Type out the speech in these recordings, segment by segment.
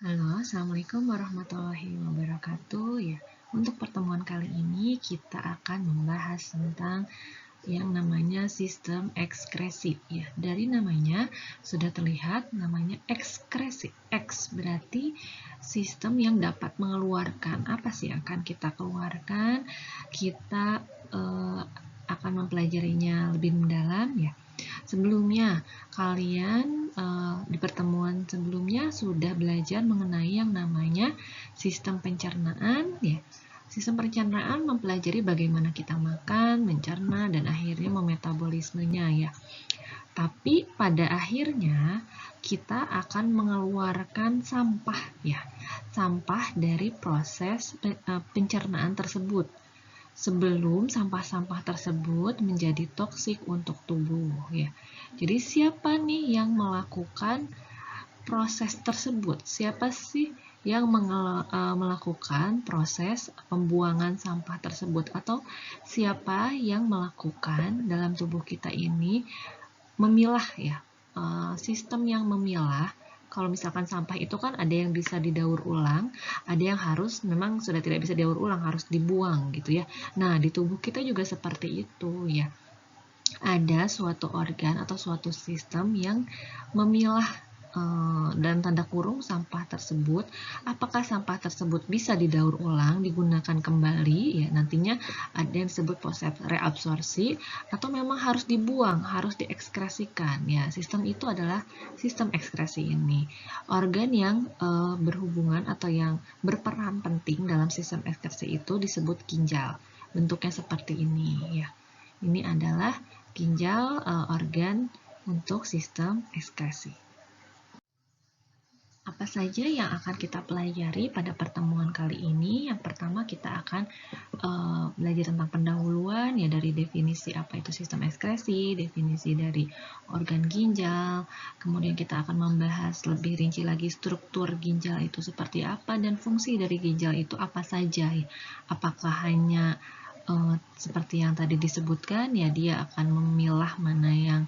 Halo, Assalamualaikum warahmatullahi wabarakatuh. Ya, untuk pertemuan kali ini kita akan membahas tentang yang namanya sistem ekskresi. Ya, dari namanya sudah terlihat namanya ekskresi. X berarti sistem yang dapat mengeluarkan. Apa sih yang akan kita keluarkan? Kita akan mempelajarinya lebih mendalam ya. Sebelumnya, kalian di pertemuan sebelumnya sudah belajar mengenai yang namanya sistem pencernaan ya. Sistem pencernaan mempelajari bagaimana kita makan, mencerna, dan akhirnya memetabolismenya ya. Tapi pada akhirnya kita akan mengeluarkan sampah ya. Sampah dari proses pencernaan tersebut sebelum sampah-sampah tersebut menjadi toksik untuk tubuh ya. Jadi siapa nih yang melakukan proses tersebut? Siapa sih yang melakukan proses pembuangan sampah tersebut, atau siapa yang melakukan dalam tubuh kita ini memilah ya, sistem yang memilah. Kalau misalkan sampah itu kan ada yang bisa didaur ulang, ada yang harus memang sudah tidak bisa didaur ulang, harus dibuang gitu ya. Nah, di tubuh kita juga seperti itu ya. Ada suatu organ atau suatu sistem yang memilah dan tanda kurung sampah tersebut. Apakah sampah tersebut bisa didaur ulang, digunakan kembali ya, nantinya ada yang disebut proses reabsorpsi, atau memang harus dibuang, harus diekskresikan ya. Sistem itu adalah sistem ekskresi ini. Organ yang berhubungan atau yang berperan penting dalam sistem ekskresi itu disebut ginjal. Bentuknya seperti ini ya. Ini adalah ginjal, organ untuk sistem ekskresi. Apa saja yang akan kita pelajari pada pertemuan kali ini? Yang pertama kita akan belajar tentang pendahuluan ya, dari definisi apa itu sistem ekskresi, definisi dari organ ginjal, kemudian kita akan membahas lebih rinci lagi struktur ginjal itu seperti apa dan fungsi dari ginjal itu apa saja ya. Apakah hanya seperti yang tadi disebutkan ya, dia akan memilah mana yang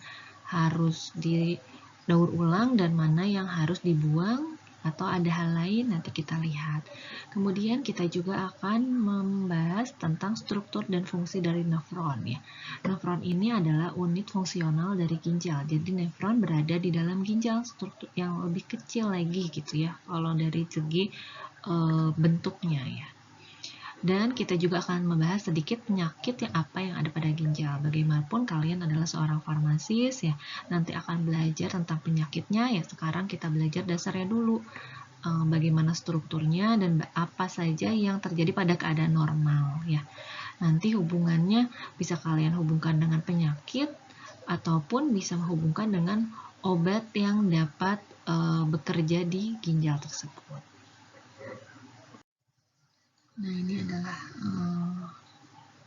harus didaur ulang dan mana yang harus dibuang, atau ada hal lain, nanti kita lihat. Kemudian kita juga akan membahas tentang struktur dan fungsi dari nefron ya. Nefron ini adalah unit fungsional dari ginjal. Jadi nefron berada di dalam ginjal, struktur yang lebih kecil lagi gitu ya kalau dari segi bentuknya ya. Dan kita juga akan membahas sedikit penyakit yang ada pada ginjal. Bagaimanapun kalian adalah seorang farmasis ya, nanti akan belajar tentang penyakitnya ya. Sekarang kita belajar dasarnya dulu, bagaimana strukturnya dan apa saja yang terjadi pada keadaan normal ya. Nanti hubungannya bisa kalian hubungkan dengan penyakit ataupun bisa menghubungkan dengan obat yang dapat bekerja di ginjal tersebut. Nah, ini adalah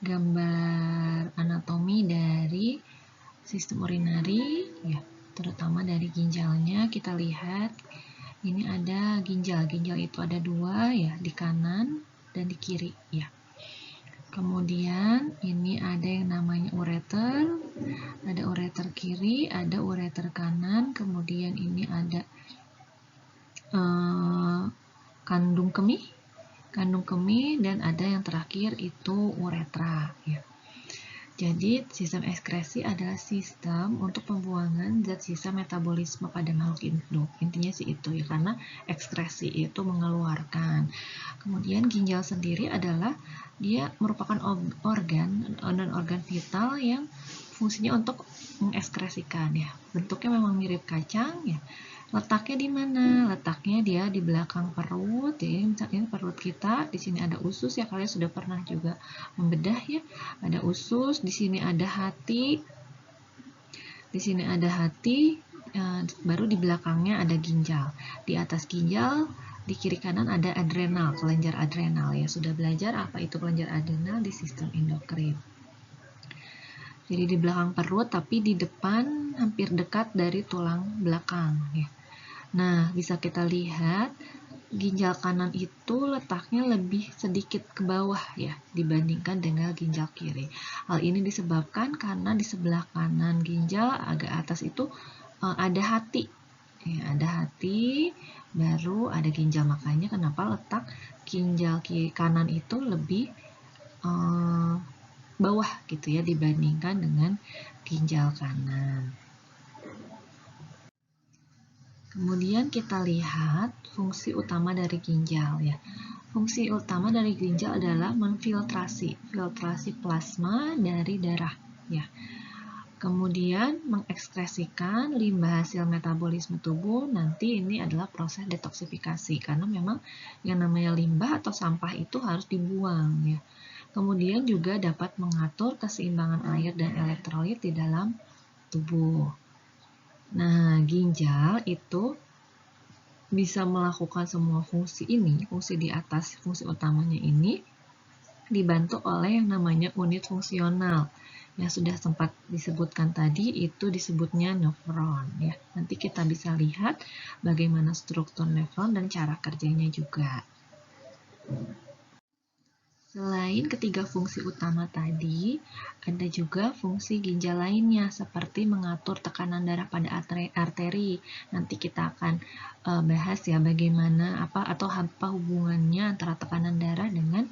gambar anatomi dari sistem urinari ya, terutama dari ginjalnya. Kita lihat ini ada ginjal. Ginjal itu ada dua ya, di kanan dan di kiri ya. Kemudian ini ada yang namanya ureter, ada ureter kiri, ada ureter kanan. Kemudian ini ada kandung kemih, dan ada yang terakhir itu uretra ya. Jadi sistem ekskresi adalah sistem untuk pembuangan zat sisa metabolisme pada makhluk hidup. Intinya sih itu ya, karena ekskresi itu mengeluarkan. Kemudian ginjal sendiri adalah dia merupakan organ dan organ vital yang fungsinya untuk mengekskresikan ya. Bentuknya memang mirip kacang ya. Letaknya di mana? Letaknya dia di belakang perut. Jadi misalnya perut kita, di sini ada usus ya, kalian sudah pernah juga membedah ya. Ada usus, di sini ada hati. Di sini ada hati, baru di belakangnya ada ginjal. Di atas ginjal, di kiri kanan ada adrenal, kelenjar adrenal ya. Sudah belajar apa itu kelenjar adrenal di sistem endokrin. Jadi di belakang perut tapi di depan, hampir dekat dari tulang belakang ya. Nah, bisa kita lihat ginjal kanan itu letaknya lebih sedikit ke bawah ya dibandingkan dengan ginjal kiri. Hal ini disebabkan karena di sebelah kanan ginjal agak atas itu ada hati. Ya, ada hati, baru ada ginjal. Makanya kenapa letak ginjal kiri kanan itu lebih bawah gitu ya dibandingkan dengan ginjal kanan. Kemudian kita lihat fungsi utama dari ginjal ya. Fungsi utama dari ginjal adalah filtrasi plasma dari darah ya. Kemudian mengekskresikan limbah hasil metabolisme tubuh. Nanti ini adalah proses detoksifikasi karena memang yang namanya limbah atau sampah itu harus dibuang ya. Kemudian juga dapat mengatur keseimbangan air dan elektrolit di dalam tubuh. Nah, ginjal itu bisa melakukan semua fungsi ini, fungsi di atas fungsi utamanya ini dibantu oleh yang namanya unit fungsional. Yang sudah sempat disebutkan tadi itu disebutnya nefron ya. Nanti kita bisa lihat bagaimana struktur nefron dan cara kerjanya juga. Selain ketiga fungsi utama tadi, ada juga fungsi ginjal lainnya seperti mengatur tekanan darah pada arteri. Nanti kita akan bahas ya bagaimana apa hubungannya antara tekanan darah dengan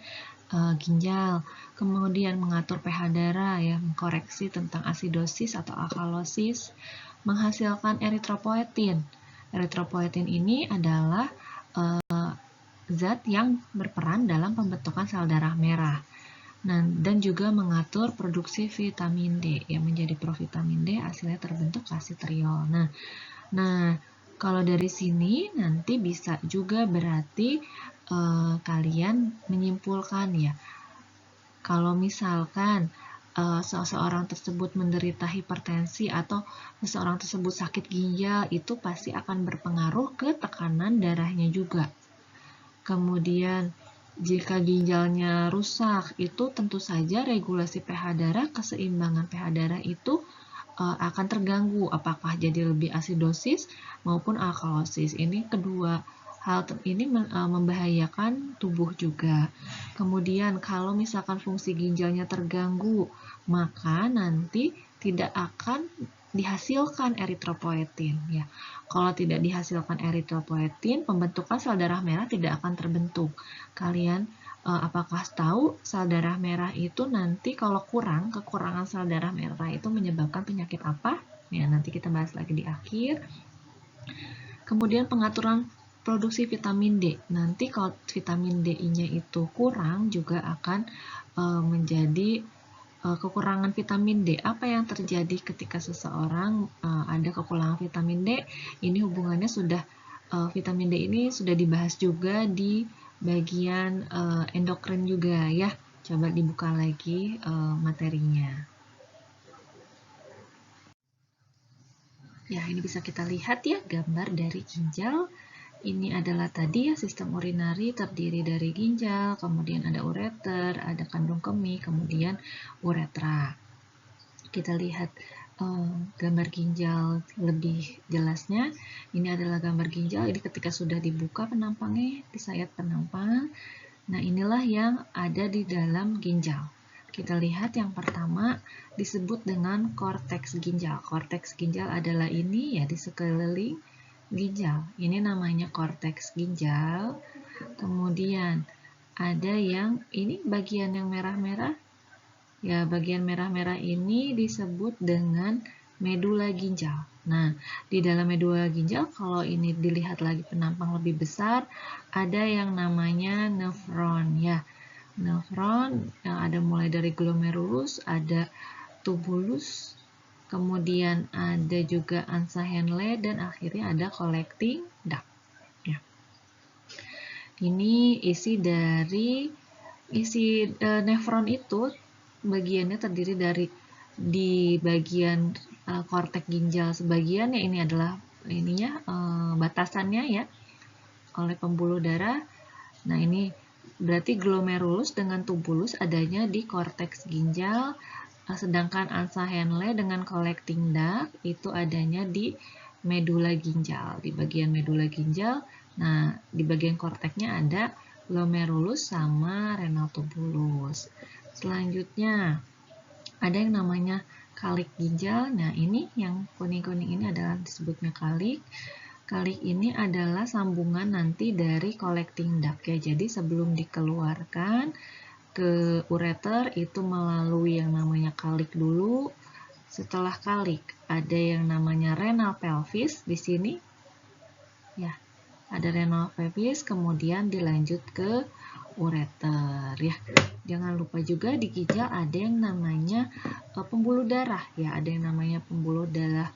ginjal. Kemudian mengatur pH darah ya, mengkoreksi tentang asidosis atau alkalosis, menghasilkan eritropoetin. Eritropoetin ini adalah zat yang berperan dalam pembentukan sel darah merah. Nah, dan juga mengatur produksi vitamin D yang menjadi provitamin D hasilnya terbentuk kalsitriol. Nah, kalau dari sini nanti bisa juga berarti kalian menyimpulkan ya. Kalau misalkan seseorang tersebut menderita hipertensi atau seseorang tersebut sakit ginjal, itu pasti akan berpengaruh ke tekanan darahnya juga. Kemudian jika ginjalnya rusak, itu tentu saja regulasi pH darah, keseimbangan pH darah itu akan terganggu, apakah jadi lebih asidosis maupun alkalosis. Ini kedua hal ini membahayakan tubuh juga. Kemudian kalau misalkan fungsi ginjalnya terganggu, maka nanti tidak akan dihasilkan eritropoetin ya. Kalau tidak dihasilkan eritropoetin, pembentukan sel darah merah tidak akan terbentuk. Kalian apakah tahu sel darah merah itu nanti kalau kekurangan sel darah merah itu menyebabkan penyakit apa? Ya, nanti kita bahas lagi di akhir. Kemudian pengaturan produksi vitamin D. Nanti kalau vitamin D-nya itu kurang juga akan menjadi kekurangan vitamin D. Apa yang terjadi ketika seseorang ada kekurangan vitamin D? Ini hubungannya sudah vitamin D ini sudah dibahas juga di bagian endokrin juga ya. Coba dibuka lagi materinya. Ya, ini bisa kita lihat ya gambar dari ginjal. Ini adalah tadi ya sistem urinari terdiri dari ginjal, kemudian ada ureter, ada kandung kemih, kemudian uretra. Kita lihat gambar ginjal lebih jelasnya. Ini adalah gambar ginjal. Ini ketika sudah dibuka penampangnya, disayat penampang. Nah, inilah yang ada di dalam ginjal. Kita lihat yang pertama disebut dengan korteks ginjal. Korteks ginjal adalah ini ya di sekeliling ginjal. Ini namanya korteks ginjal. Kemudian ada yang ini bagian yang merah-merah. Ya, bagian merah-merah ini disebut dengan medula ginjal. Nah, di dalam medula ginjal kalau ini dilihat lagi penampang lebih besar, ada yang namanya nefron ya. Nefron yang ada mulai dari glomerulus, ada tubulus, kemudian ada juga ansa Henle, dan akhirnya ada collecting duct. Ya. Ini isi nefron itu bagiannya terdiri dari di bagian kortek ginjal sebagian ya, ini adalah ininya batasannya ya oleh pembuluh darah. Nah, ini berarti glomerulus dengan tubulus adanya di korteks ginjal, sedangkan ansa Henle dengan collecting duct itu adanya di medula ginjal, di bagian medula ginjal. Nah, di bagian korteknya ada glomerulus sama renal tubulus. Selanjutnya ada yang namanya kalik ginjal. Nah, ini yang kuning-kuning ini adalah disebutnya kalik. Kalik ini adalah sambungan nanti dari collecting duct ya. Jadi sebelum dikeluarkan ke ureter itu melalui yang namanya kalik dulu. Setelah kalik ada yang namanya renal pelvis di sini. Ya, ada renal pelvis, kemudian dilanjut ke ureter ya. Jangan lupa juga di ginjal ada yang namanya pembuluh darah ya, ada yang namanya pembuluh darah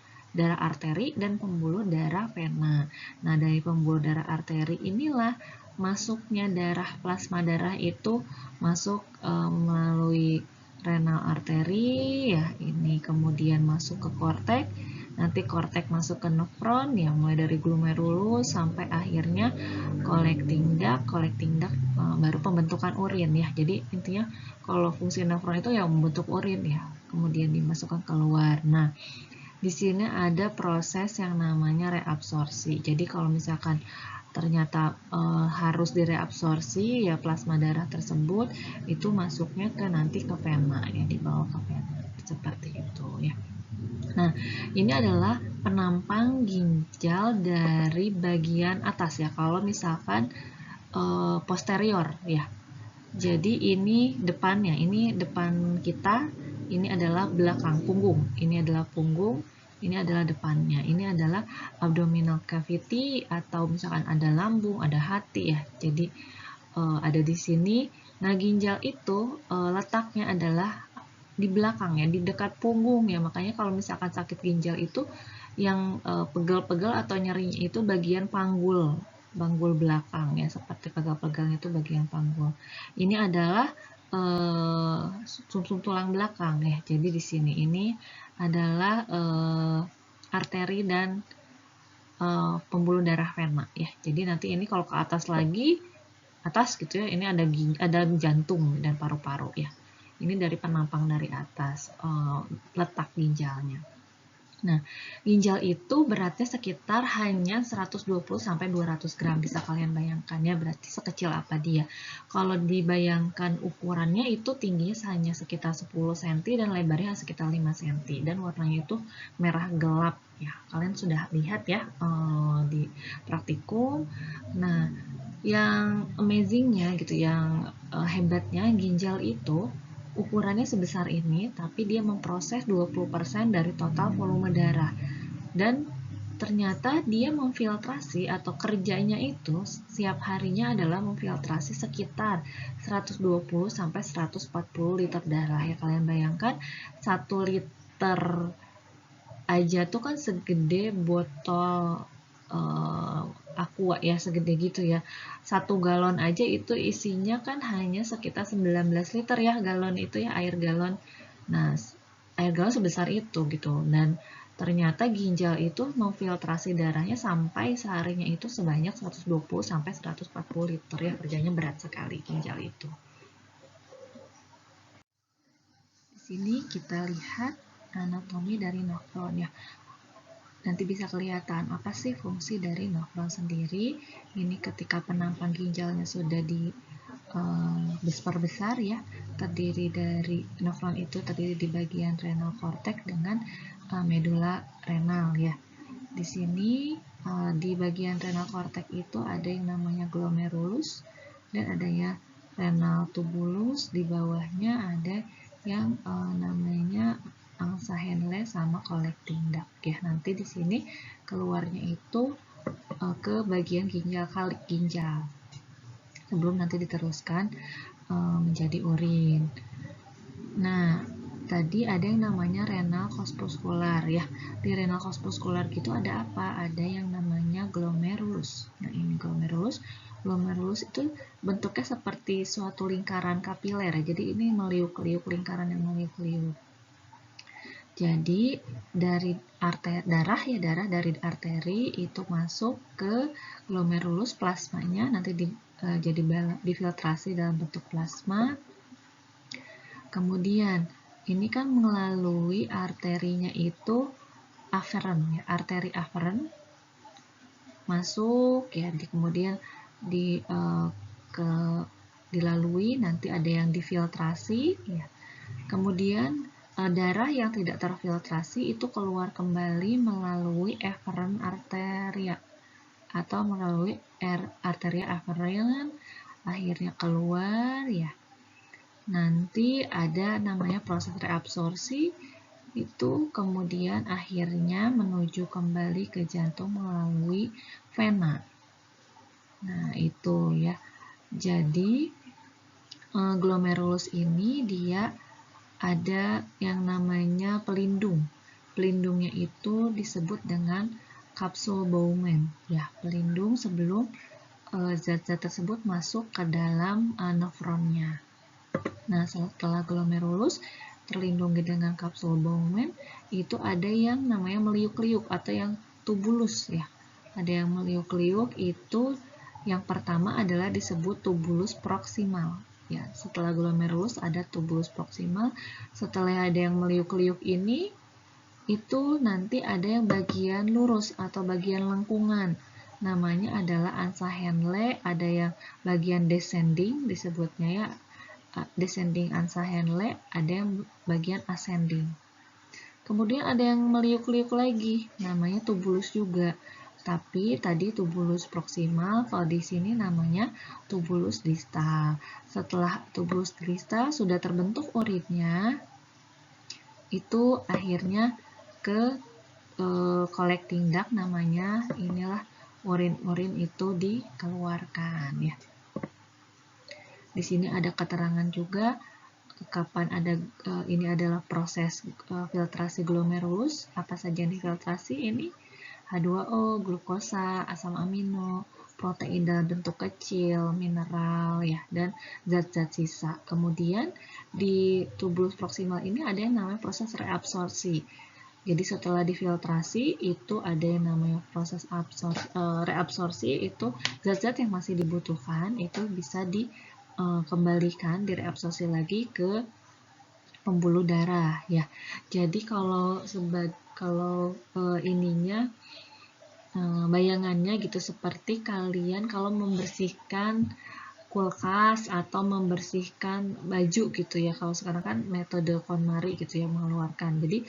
arteri dan pembuluh darah vena. Nah, dari pembuluh darah arteri inilah masuknya darah, plasma darah itu masuk melalui renal arteri ya, ini kemudian masuk ke kortek. Nanti kortek masuk ke nefron ya, mulai dari glomerulus sampai akhirnya collecting duct baru pembentukan urin ya. Jadi intinya kalau fungsi nefron itu ya membentuk urin ya, kemudian dimasukkan keluar. Nah, di sini ada proses yang namanya reabsorpsi. Jadi kalau misalkan ternyata harus direabsorpsi ya plasma darah tersebut, itu masuknya ke nanti ke vena ya, dibawa ke vena seperti itu ya. Nah, ini adalah penampang ginjal dari bagian atas ya. Kalau misalkan posterior ya. Jadi ini depannya, ini depan kita, ini adalah belakang punggung. Ini adalah punggung, ini adalah depannya. Ini adalah abdominal cavity atau misalkan ada lambung, ada hati ya. Jadi ada di sini. Nah, ginjal itu letaknya adalah di belakang ya, di dekat punggung ya. Makanya kalau misalkan sakit ginjal itu yang pegel-pegel atau nyerinya itu bagian panggul belakang ya, seperti pegal-pegalnya itu bagian panggul. Ini adalah sumsum tulang belakang ya. Jadi di sini ini adalah arteri dan pembuluh darah vena ya. Jadi nanti ini kalau ke atas lagi, atas gitu ya, ini ada jantung dan paru-paru ya. Ini dari penampang dari atas letak ginjalnya. Nah, ginjal itu beratnya sekitar hanya 120 sampai 200 gram, bisa kalian bayangkan ya, berarti sekecil apa dia. Kalau dibayangkan ukurannya itu tingginya hanya sekitar 10 cm dan lebarnya sekitar 5 cm dan warnanya itu merah gelap ya. Kalian sudah lihat ya di praktikum. Nah, yang amazingnya gitu, yang hebatnya ginjal itu ukurannya sebesar ini, tapi dia memproses 20% dari total volume darah. Dan ternyata dia memfiltrasi atau kerjanya itu setiap harinya adalah memfiltrasi sekitar 120 sampai 140 liter darah ya. Kalian bayangkan 1 liter aja tuh kan segede botol aqua ya, segede gitu ya. 1 galon aja itu isinya kan hanya sekitar 19 liter ya, galon itu ya, air galon. Nah, air galon sebesar itu gitu. Dan ternyata ginjal itu memfiltrasi darahnya sampai seharinya itu sebanyak 120 sampai 140 liter ya, kerjanya berat sekali ginjal itu. Di sini kita lihat anatomi dari nefron ya. Nanti bisa kelihatan apa sih fungsi dari nefron sendiri. Ini ketika penampang ginjalnya sudah besar ya, terdiri dari nefron itu terdiri di bagian renal cortex dengan medula renal ya. Di sini di bagian renal cortex itu ada yang namanya glomerulus dan adanya renal tubulus, di bawahnya ada yang namanya angsa Henle sama collecting duct ya. Nanti di sini keluarnya itu ke bagian ginjal, kalik ginjal, sebelum nanti diteruskan menjadi urin. Nah, tadi ada yang namanya renal corpuscular ya. Di renal corpuscular gitu ada apa? Ada yang namanya glomerulus. Nah, ini glomerulus. Glomerulus itu bentuknya seperti suatu lingkaran kapiler ya. Jadi ini meliuk-liuk, lingkaran yang meliuk-liuk. Jadi dari darah dari arteri itu masuk ke glomerulus, plasmanya nanti jadi difiltrasi dalam bentuk plasma. Kemudian ini kan melalui arterinya itu aferen ya, arteri aferen masuk ya, kemudian dilalui, nanti ada yang difiltrasi ya. Kemudian darah yang tidak terfiltrasi itu keluar kembali melalui eferen arteria atau melalui arteria afferent, akhirnya keluar ya. Nanti ada namanya proses reabsorpsi, itu kemudian akhirnya menuju kembali ke jantung melalui vena. Nah, itu ya. Jadi glomerulus ini dia ada yang namanya pelindung. Pelindungnya itu disebut dengan kapsul Bowman. Ya, pelindung sebelum zat-zat tersebut masuk ke dalam nefronnya. Nah, setelah glomerulus terlindungi dengan kapsul Bowman, itu ada yang namanya meliuk-liuk atau yang tubulus ya. Ada yang meliuk-liuk, itu yang pertama adalah disebut tubulus proksimal. Ya, setelah glomerulus ada tubulus proksimal. Setelah ada yang meliuk-liuk ini, itu nanti ada yang bagian lurus atau bagian lengkungan. Namanya adalah ansa Henle, ada yang bagian descending disebutnya ya. Descending ansa Henle, ada yang bagian ascending. Kemudian ada yang meliuk-liuk lagi, namanya tubulus juga. Tapi tadi tubulus proksimal, kalau di sini namanya tubulus distal. Setelah tubulus distal sudah terbentuk urinnya, itu akhirnya ke collecting duct namanya, inilah urin-urin itu dikeluarkan ya. Di sini ada keterangan juga kapan ada ini adalah proses filtrasi glomerulus, apa saja yang difiltrasi ini H2O, glukosa, asam amino, protein dalam bentuk kecil, mineral ya, dan zat-zat sisa. Kemudian di tubulus proksimal ini ada yang namanya proses reabsorpsi. Jadi setelah difiltrasi itu ada yang namanya proses reabsorpsi, itu zat-zat yang masih dibutuhkan itu bisa dikembalikan, direabsorpsi lagi ke pembuluh darah ya. Jadi kalau ininya bayangannya gitu seperti kalian kalau membersihkan kulkas atau membersihkan baju gitu ya. Kalau sekarang kan metode KonMari gitu ya mengeluarkan. Jadi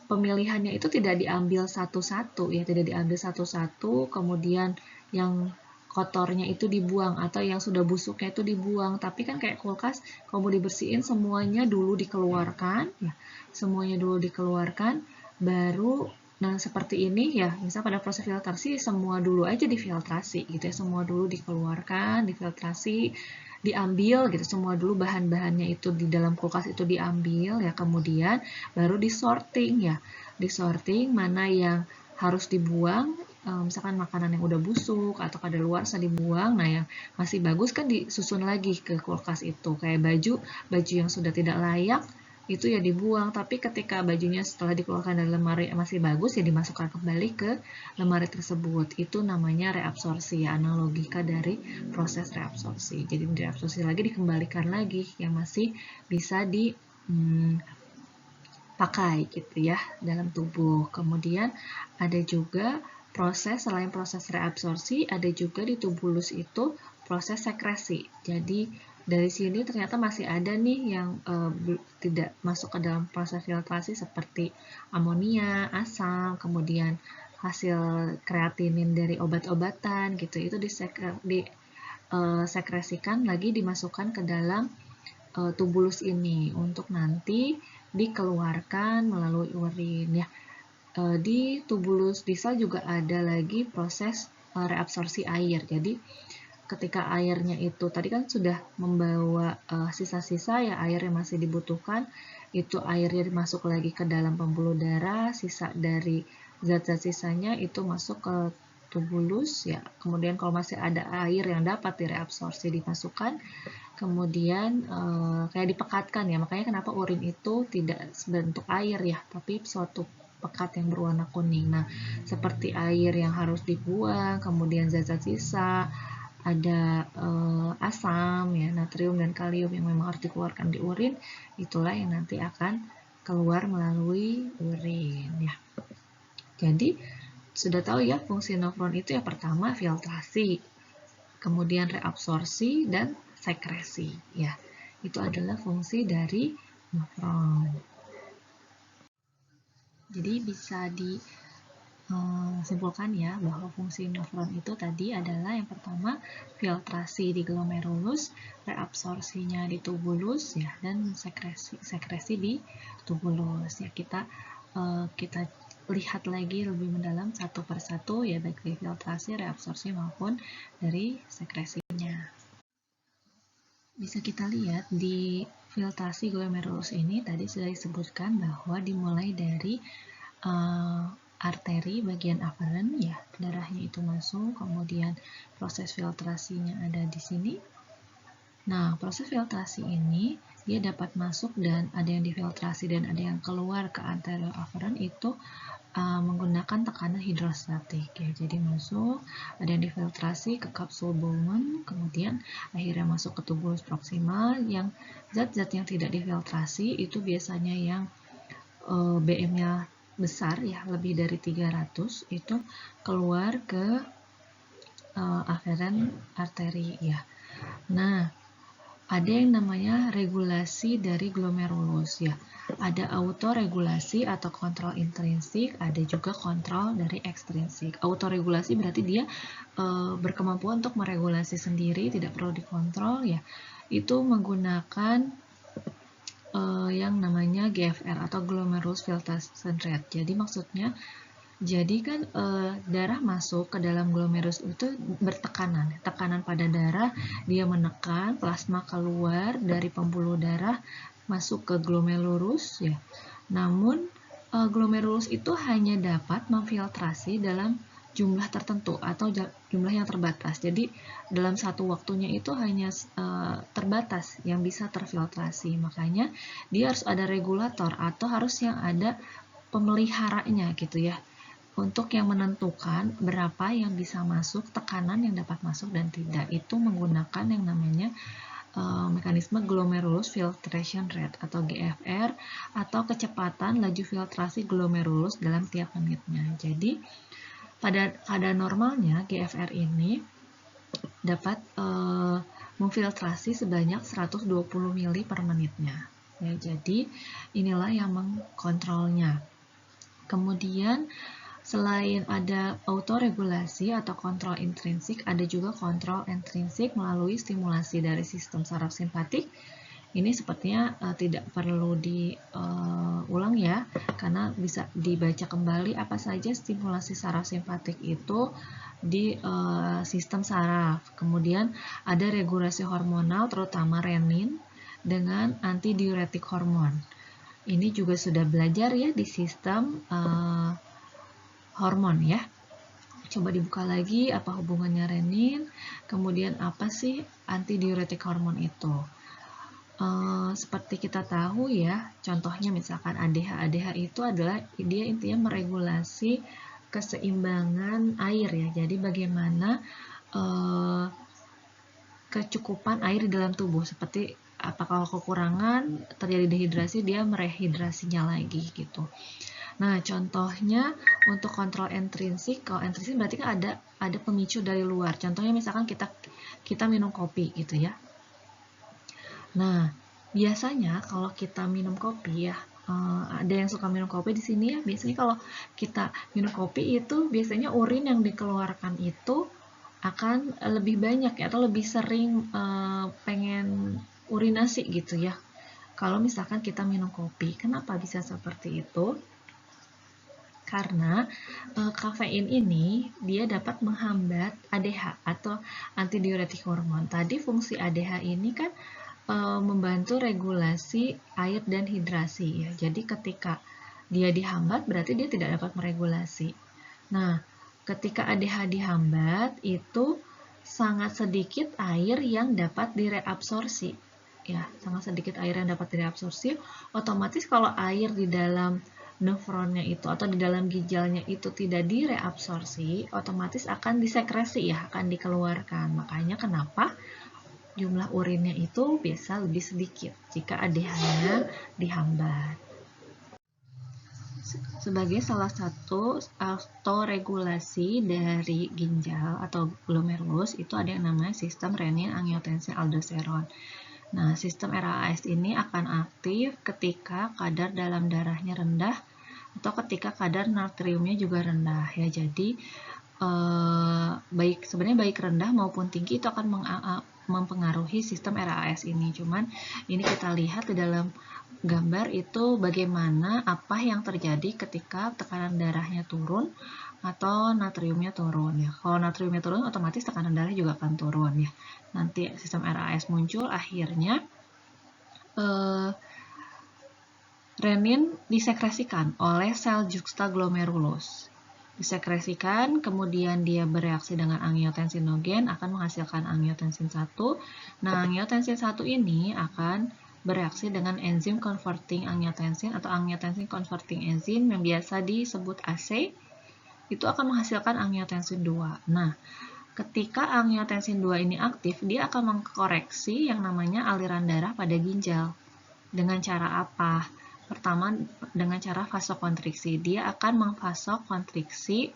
pemilihannya itu tidak diambil satu-satu ya, tidak diambil satu-satu kemudian yang kotornya itu dibuang atau yang sudah busuknya itu dibuang. Tapi kan kayak kulkas kalau mau dibersihin semuanya dulu dikeluarkan ya, semuanya dulu dikeluarkan baru. Nah, seperti ini ya, misal pada proses filtrasi semua dulu aja difiltrasi gitu ya, semua dulu dikeluarkan, difiltrasi, diambil gitu, semua dulu bahan-bahannya itu di dalam kulkas itu diambil ya, kemudian baru disorting ya, disorting mana yang harus dibuang, misalkan makanan yang udah busuk atau kadaluarsa dibuang. Nah, yang masih bagus kan disusun lagi ke kulkas itu, kayak baju yang sudah tidak layak itu ya dibuang, tapi ketika bajunya setelah dikeluarkan dari lemari masih bagus ya dimasukkan kembali ke lemari tersebut. Itu namanya reabsorpsi ya, analogika dari proses reabsorpsi. Jadi direabsorpsi lagi, dikembalikan lagi yang masih bisa dipakai gitu ya dalam tubuh. Kemudian ada juga proses, selain proses reabsorpsi, ada juga di tubulus itu proses sekresi. Jadi dari sini ternyata masih ada nih yang tidak masuk ke dalam proses filtrasi seperti amonia, asam, kemudian hasil kreatinin dari obat-obatan gitu, itu disekresikan lagi, dimasukkan ke dalam tubulus ini untuk nanti dikeluarkan melalui urin ya. Di tubulus distal juga ada lagi proses reabsorpsi air. Jadi ketika airnya itu tadi kan sudah membawa sisa-sisa ya, air yang masih dibutuhkan, itu airnya masuk lagi ke dalam pembuluh darah, sisa dari zat-zat sisanya itu masuk ke tubulus ya. Kemudian kalau masih ada air yang dapat direabsorpsi dimasukkan, kemudian kayak dipekatkan ya, makanya kenapa urin itu tidak sebentuk air ya, tapi suatu pekat yang berwarna kuning. Nah, seperti air yang harus dibuang, kemudian zat-zat sisa, ada asam ya, natrium dan kalium yang memang harus dikeluarkan di urin, itulah yang nanti akan keluar melalui urin ya. Jadi sudah tahu ya fungsi nefron itu yang pertama filtrasi, kemudian reabsorpsi dan sekresi ya. Itu adalah fungsi dari nefron. Jadi bisa di simpulkan ya bahwa fungsi nefron itu tadi adalah yang pertama filtrasi di glomerulus, reabsorpsinya di tubulus ya, dan sekresi di tubulus ya. Kita lihat lagi lebih mendalam satu persatu ya, baik dari filtrasi, reabsorpsi maupun dari sekresinya. Bisa kita lihat di filtrasi glomerulus ini tadi sudah disebutkan bahwa dimulai dari arteri bagian aferen ya, darahnya itu masuk, kemudian proses filtrasinya ada di sini. Nah, proses filtrasi ini dia dapat masuk dan ada yang difiltrasi dan ada yang keluar ke anterior aferen itu menggunakan tekanan hidrostatik ya. Jadi masuk, ada yang difiltrasi ke kapsul Bowman, kemudian akhirnya masuk ke tubulus proksimal. Yang zat-zat yang tidak difiltrasi itu biasanya yang BM-nya besar ya, lebih dari 300, itu keluar ke aferen arteri ya. Nah, ada yang namanya regulasi dari glomerulus ya. Ada autoregulasi atau kontrol intrinsik, ada juga kontrol dari ekstrinsik. Autoregulasi berarti dia berkemampuan untuk meregulasi sendiri, tidak perlu dikontrol ya. Itu menggunakan yang namanya GFR atau glomerulus filtration rate. Jadi maksudnya, jadi kan darah masuk ke dalam glomerulus itu bertekanan, tekanan pada darah, dia menekan, plasma keluar dari pembuluh darah masuk ke glomerulus ya. Namun glomerulus itu hanya dapat memfiltrasi dalam jumlah tertentu atau jumlah yang terbatas. Jadi dalam satu waktunya itu hanya terbatas yang bisa terfiltrasi. Makanya dia harus ada regulator atau harus yang ada pemeliharanya gitu ya, untuk yang menentukan berapa yang bisa masuk, tekanan yang dapat masuk dan tidak. Itu menggunakan yang namanya mekanisme glomerulus filtration rate atau GFR, atau kecepatan laju filtrasi glomerulus dalam tiap menitnya. Jadi pada keadaan normalnya GFR ini dapat memfiltrasi sebanyak 120 ml per menitnya. Ya, jadi inilah yang mengkontrolnya. Kemudian selain ada autoregulasi atau kontrol intrinsik, ada juga kontrol intrinsik melalui stimulasi dari sistem saraf simpatik. Ini sepertinya tidak perlu diulang ya, karena bisa dibaca kembali apa saja stimulasi saraf simpatik itu di sistem saraf. Kemudian ada regulasi hormonal, terutama renin, dengan antidiuretik hormon. Ini juga sudah belajar ya di sistem hormon ya. Coba dibuka lagi apa hubungannya renin, kemudian apa sih antidiuretik hormon itu. Seperti kita tahu ya, contohnya misalkan ADH itu adalah dia intinya meregulasi keseimbangan air ya. Jadi bagaimana kecukupan air di dalam tubuh, seperti apa kalau kekurangan terjadi dehidrasi, dia merehidrasinya lagi gitu. Nah, contohnya untuk kontrol intrinsik, kalau intrinsik berarti kan ada pemicu dari luar. Contohnya misalkan kita minum kopi gitu ya. Nah, biasanya kalau kita minum kopi ya, ada yang suka minum kopi di sini ya. Biasanya kalau kita minum kopi itu biasanya urin yang dikeluarkan itu akan lebih banyak ya, atau lebih sering pengen urinasi gitu ya. Kalau misalkan kita minum kopi, kenapa bisa seperti itu? Karena kafein ini dia dapat menghambat ADH atau antidiuretik hormon. Tadi fungsi ADH ini kan membantu regulasi air dan hidrasi ya. Jadi ketika dia dihambat berarti dia tidak dapat meregulasi. Nah, ketika ADH dihambat itu sangat sedikit air yang dapat direabsorpsi. Ya, sangat sedikit air yang dapat direabsorpsi. Otomatis kalau air di dalam nefronnya itu atau di dalam ginjalnya itu tidak direabsorpsi, otomatis akan disekresi ya, akan dikeluarkan. Makanya kenapa jumlah urinnya itu biasa lebih sedikit jika ADH-nya dihambat. Sebagai salah satu autoregulasi dari ginjal atau glomerulus itu ada yang namanya sistem renin-angiotensin-aldosteron. Nah, sistem RAAS ini akan aktif ketika kadar dalam darahnya rendah atau ketika kadar natriumnya juga rendah ya. Jadi sebenarnya baik rendah maupun tinggi itu akan mempengaruhi sistem RAS ini. Cuman ini kita lihat di dalam gambar itu bagaimana apa yang terjadi ketika tekanan darahnya turun atau natriumnya turun ya. Kalau natriumnya turun otomatis tekanan darah juga akan turun ya. Nanti sistem RAS muncul, akhirnya renin disekresikan oleh sel juxtaglomerulus. Disekresikan, kemudian dia bereaksi dengan angiotensinogen, akan menghasilkan angiotensin 1. Nah, angiotensin 1 ini akan bereaksi dengan enzim converting angiotensin atau angiotensin converting enzim yang biasa disebut AC, itu akan menghasilkan angiotensin 2. Nah, ketika angiotensin 2 ini aktif, dia akan mengkoreksi yang namanya aliran darah pada ginjal. Dengan cara apa? Pertama, dengan cara vasokonstriksi. Dia akan memvasokonstriksi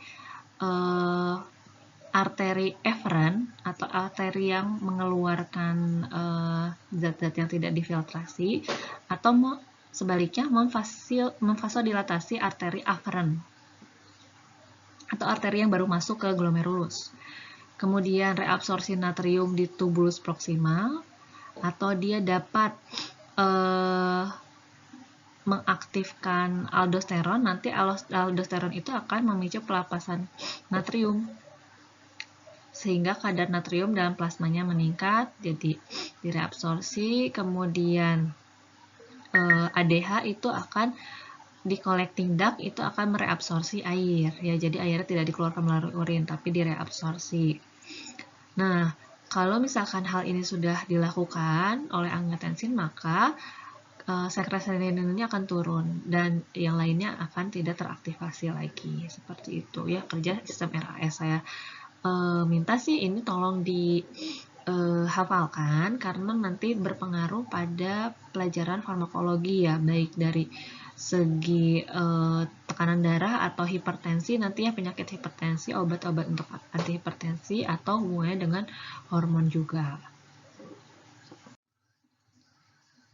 arteri eferen atau arteri yang mengeluarkan zat-zat yang tidak difiltrasi, atau sebaliknya memvasodilatasi arteri aferen atau arteri yang baru masuk ke glomerulus. Kemudian reabsorpsi natrium di tubulus proksimal, atau dia dapat mengaktifkan aldosteron. Nanti aldosteron itu akan memicu pelepasan natrium sehingga kadar natrium dalam plasmanya meningkat, jadi direabsorpsi. Kemudian ADH itu akan di collecting duct, itu akan mereabsorpsi air ya, jadi airnya tidak dikeluarkan melalui urin tapi direabsorpsi. Nah, kalau misalkan hal ini sudah dilakukan oleh angiotensin, maka sekresi renin ini akan turun dan yang lainnya akan tidak teraktivasi lagi. Seperti itu ya kerja sistem RAS. Saya minta sih ini tolong dihafalkan karena nanti berpengaruh pada pelajaran farmakologi ya, baik dari segi tekanan darah atau hipertensi, nantinya penyakit hipertensi, obat-obat untuk antihipertensi, atau hubungannya dengan hormon juga.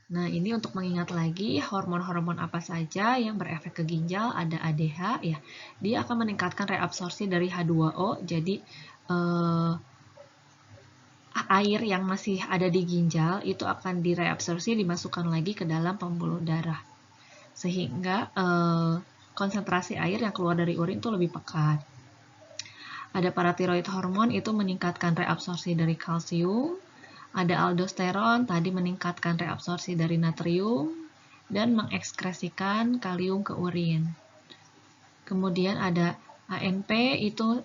Nah, ini untuk mengingat lagi hormon-hormon apa saja yang berefek ke ginjal. Ada ADH ya, dia akan meningkatkan reabsorpsi dari H2O, jadi air yang masih ada di ginjal itu akan direabsorpsi, dimasukkan lagi ke dalam pembuluh darah, sehingga konsentrasi air yang keluar dari urin itu lebih pekat. Ada paratiroid hormon, itu meningkatkan reabsorpsi dari kalsium. Ada aldosteron, tadi meningkatkan reabsorpsi dari natrium dan mengekskresikan kalium ke urin. Kemudian ada ANP, itu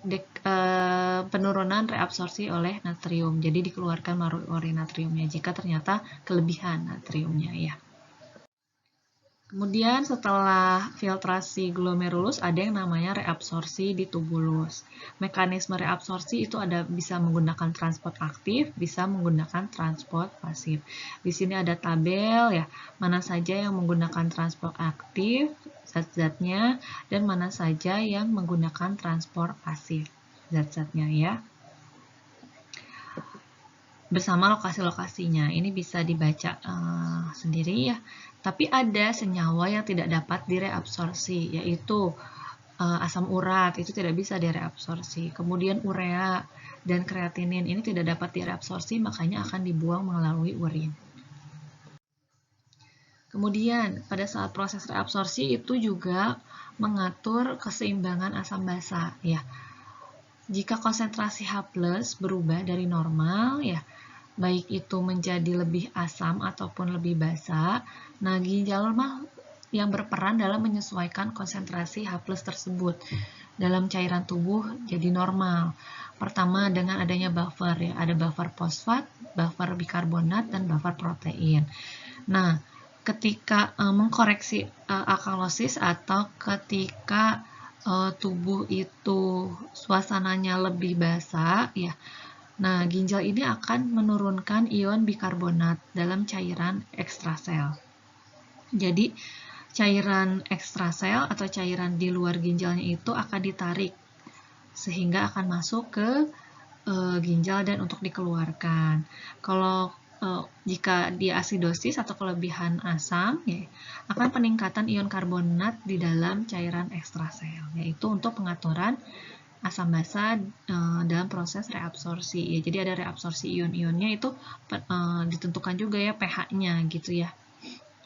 penurunan reabsorpsi oleh natrium, jadi dikeluarkan melalui urin natriumnya jika ternyata kelebihan natriumnya ya. Kemudian setelah filtrasi glomerulus ada yang namanya reabsorpsi di tubulus. Mekanisme reabsorpsi itu ada bisa menggunakan transport aktif, bisa menggunakan transport pasif. Di sini ada tabel ya, mana saja yang menggunakan transport aktif zat-zatnya dan mana saja yang menggunakan transport pasif zat-zatnya ya. Bersama lokasi-lokasinya. Ini bisa dibaca sendiri ya. Tapi ada senyawa yang tidak dapat direabsorpsi, yaitu asam urat, itu tidak bisa direabsorpsi. Kemudian urea dan kreatinin ini tidak dapat direabsorpsi, makanya akan dibuang melalui urin. Kemudian pada saat proses reabsorpsi itu juga mengatur keseimbangan asam basa ya. Jika konsentrasi H+ berubah dari normal ya, baik itu menjadi lebih asam ataupun lebih basa, nah ginjal yang berperan dalam menyesuaikan konsentrasi H+ tersebut dalam cairan tubuh jadi normal. Pertama dengan adanya buffer ya, ada buffer fosfat, buffer bikarbonat, dan buffer protein. Nah, ketika mengkoreksi alkalosis atau ketika tubuh itu suasananya lebih basah ya, nah ginjal ini akan menurunkan ion bikarbonat dalam cairan ekstrasel. Jadi cairan ekstrasel atau cairan di luar ginjalnya itu akan ditarik sehingga akan masuk ke ginjal dan untuk dikeluarkan. Kalau jika dia asidosis atau kelebihan asam, ya, akan peningkatan ion karbonat di dalam cairan ekstrasel, yaitu untuk pengaturan asam basa dalam proses reabsorpsi. Ya, jadi ada reabsorpsi ion-ionnya itu ditentukan juga ya pH-nya gitu ya.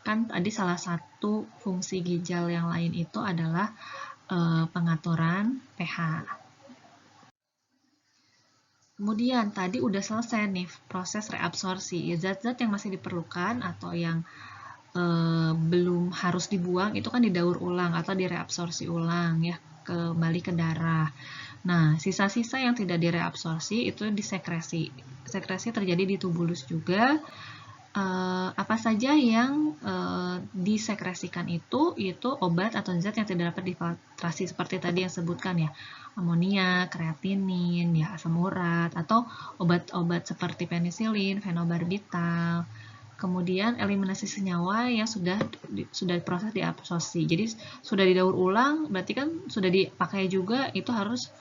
Kan tadi salah satu fungsi ginjal yang lain itu adalah pengaturan pH. Kemudian tadi udah selesai nih proses reabsorpsi. Ya, zat-zat yang masih diperlukan atau yang belum harus dibuang itu kan didaur ulang atau direabsorpsi ulang ya, kembali ke darah. Nah, sisa-sisa yang tidak direabsorpsi itu disekresi. Sekresi terjadi di tubulus juga. Apa saja yang disekresikan itu obat atau zat yang tidak dapat difiltrasi seperti tadi yang sebutkan ya, amonia, kreatinin, ya asam urat, atau obat-obat seperti penisilin, fenobarbital. Kemudian eliminasi senyawa yang sudah diproses diabsorpsi. Jadi sudah didaur ulang, berarti kan sudah dipakai juga, itu harus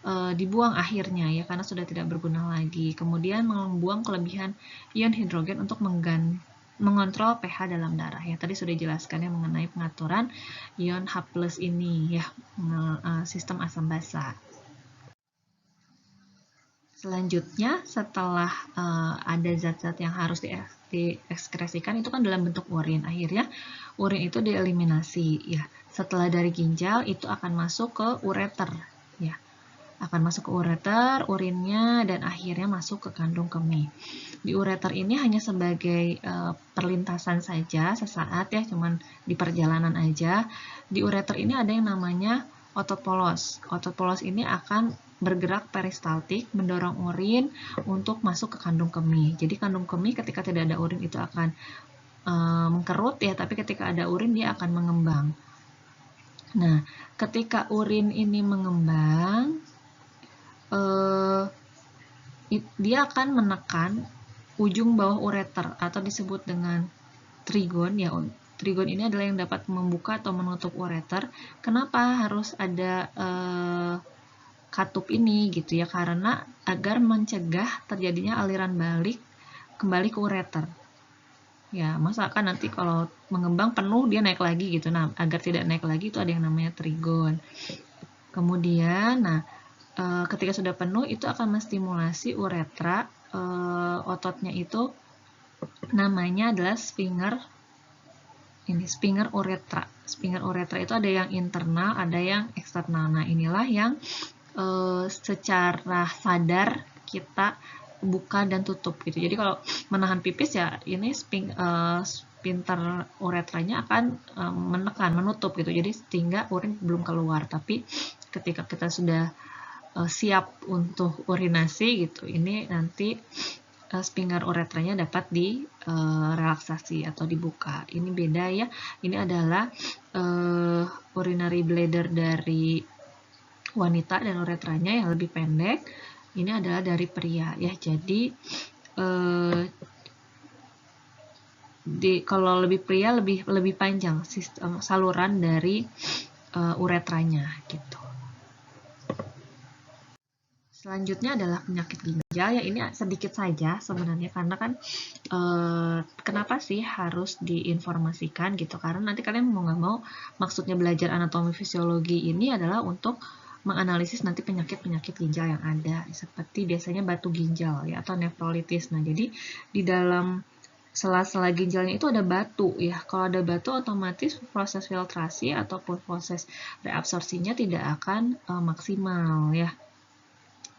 dibuang akhirnya ya karena sudah tidak berguna lagi. Kemudian membuang kelebihan ion hidrogen untuk mengontrol pH dalam darah. Ya tadi sudah dijelaskan ya mengenai pengaturan ion H+ ini ya, sistem asam basa. Selanjutnya setelah ada zat-zat yang harus diekskresikan itu kan dalam bentuk urin. Akhirnya urin itu dieliminasi ya. Setelah dari ginjal itu akan masuk ke ureter ya. Akan masuk ke ureter, urinnya, dan akhirnya masuk ke kandung kemih. Di ureter ini hanya sebagai perlintasan saja sesaat ya, cuman di perjalanan aja. Di ureter ini ada yang namanya otot polos. Otot polos ini akan bergerak peristaltik, mendorong urin untuk masuk ke kandung kemih. Jadi kandung kemih ketika tidak ada urin itu akan mengkerut ya, tapi ketika ada urin dia akan mengembang. Nah, ketika urin ini mengembang, dia akan menekan ujung bawah ureter atau disebut dengan trigon ya. Trigon ini adalah yang dapat membuka atau menutup ureter. Kenapa harus ada katup ini gitu ya, karena agar mencegah terjadinya aliran balik kembali ke ureter ya. Masa kan nanti kalau mengembang penuh dia naik lagi gitu. Nah, agar tidak naik lagi itu ada yang namanya trigon. Kemudian ketika sudah penuh itu akan menstimulasi uretra. Ototnya itu namanya adalah sphincter uretra. Sphincter uretra itu ada yang internal, ada yang eksternal. Nah, inilah yang secara sadar kita buka dan tutup gitu. Jadi kalau menahan pipis ya ini sphincter uretranya akan menekan, menutup gitu. Jadi sehingga urin belum keluar. Tapi ketika kita sudah siap untuk urinasi gitu, ini nanti sphincter uretranya dapat direlaksasi atau dibuka. Ini beda ya. Ini adalah urinary bladder dari wanita dan uretranya yang lebih pendek. Ini adalah dari pria ya. Jadi kalau lebih pria lebih panjang saluran dari uretranya gitu. Selanjutnya adalah penyakit ginjal ya, ini sedikit saja sebenarnya karena kan kenapa sih harus diinformasikan gitu, karena nanti kalian mau nggak mau maksudnya belajar anatomi fisiologi ini adalah untuk menganalisis nanti penyakit-penyakit ginjal yang ada seperti biasanya batu ginjal ya atau nefrolitis. Nah jadi di dalam sela-sela ginjalnya itu ada batu ya. Kalau ada batu otomatis proses filtrasi ataupun proses reabsorpsinya tidak akan maksimal ya.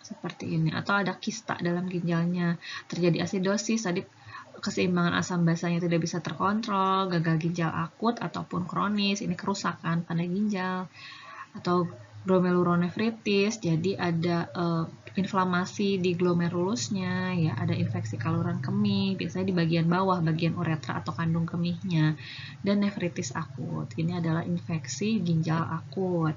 Seperti ini. Atau ada kista dalam ginjalnya, terjadi asidosis, tadi keseimbangan asam basanya tidak bisa terkontrol, gagal ginjal akut ataupun kronis, ini kerusakan pada ginjal. Atau glomerulonefritis, jadi ada inflamasi di glomerulusnya, ya ada infeksi saluran kemih, biasanya di bagian bawah, bagian uretra atau kandung kemihnya. Dan nefritis akut, ini adalah infeksi ginjal akut.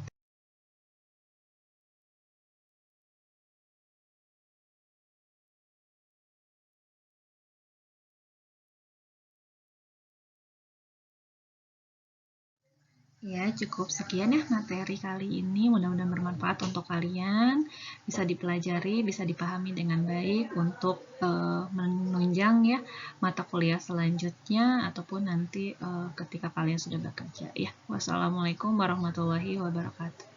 Ya, cukup sekian ya materi kali ini. Mudah-mudahan bermanfaat untuk kalian. Bisa dipelajari, bisa dipahami dengan baik untuk menunjang ya mata kuliah selanjutnya ataupun nanti ketika kalian sudah bekerja ya. Wassalamualaikum warahmatullahi wabarakatuh.